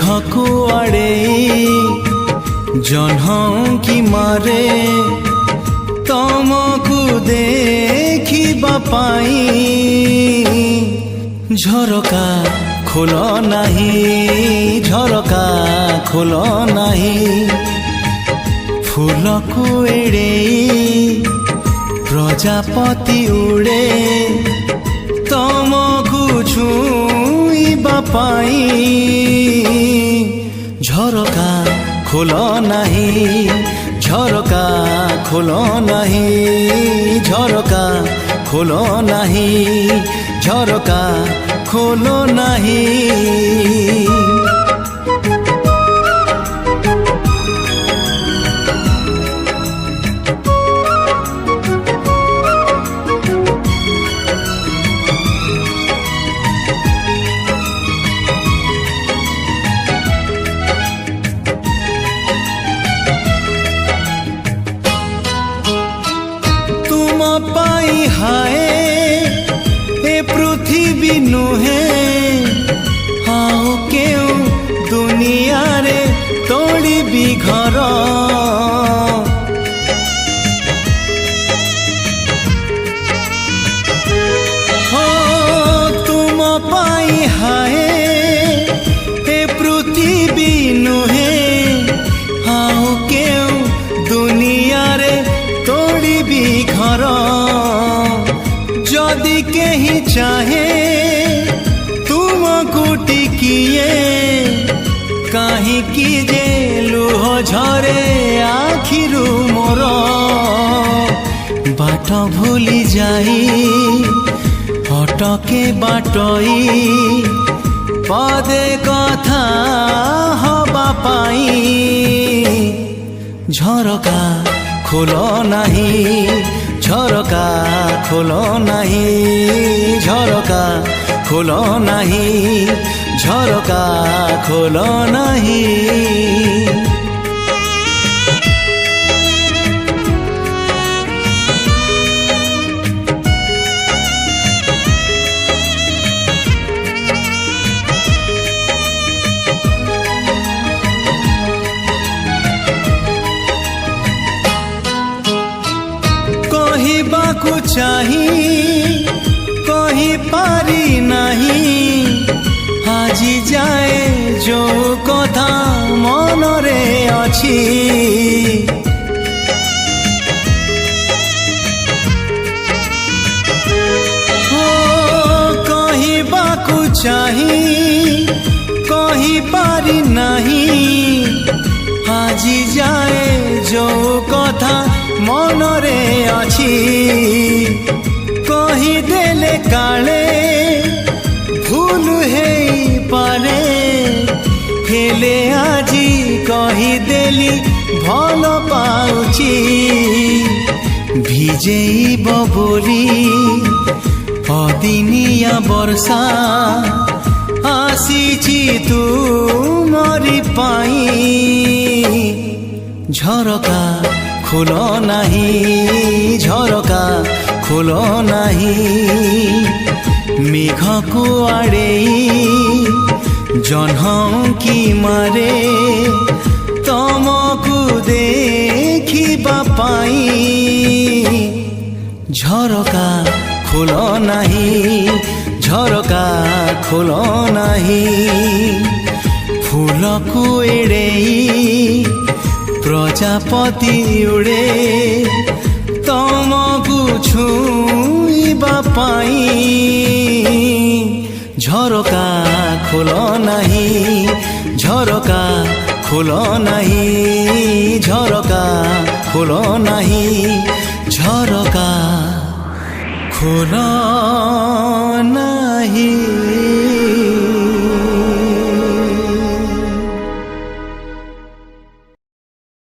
মেঘকু আড়েই জহ্ন কি মারে তমকু দেখিবা পাই ঝরকা খোল নাহি ঝরকা খোল নাহি ফুলকু এড়েই প্রজাপতি উড়ে তমকু ছুঁইবা পাই ঝরকা খোল নাহি ঝরকা খোল নাহি ঝরকা খোল নাহি ঝরকা খোল নাহি পাই হায় এ পৃথিবী নুহে আও কেউ দুনিয়ারে তোড়িবি ঘর তুম পাই হায় এ পৃথিবী নুহে আও কেউ দুনিয়ারে তোড়িবি ঘর যদি কেহি চাহে তুমকু টিকিয়ে কাহিকি যে লুহ ঝরে আখিরু মোর বাট ভুলি যাই অটকে বাটই পদে কথা হবা পাই ঝরকা খোল নাহি ঝরকা খোল নাহি ঝরকা খোল নাহি ঝরকা খোল নাহি কহিবাকু চাহি কহি পারি নাহি আজি যায় যো কথা মনরে অছি কহিবাকু চাহি কহি পারি নাহি আজি যায় যো কথা মনরে অছি কহিদেলে কালে ভুল হেই পারে হেলে আজি কহিদেলি ভাল পাউছি ভিজেইব বলি অদিনিয়া বর্ষা আসিছি তুমরি পাই ঝরকা খোল নাহি ঝরকা খোল নাহি মেঘকু আড়েই জহ্ন কি মারে তমকু দেখিবা পাই ঝরকা খোল নাহি ঝরকা খোল নাহি ফুলকু এড়েই প্রজাপতি উড়ে তমকু ছুঁইবা পাই ঝরকা খোল নাহি ঝরকা খোল নাহি ঝরকা খোল নাহি ঝরকা খোল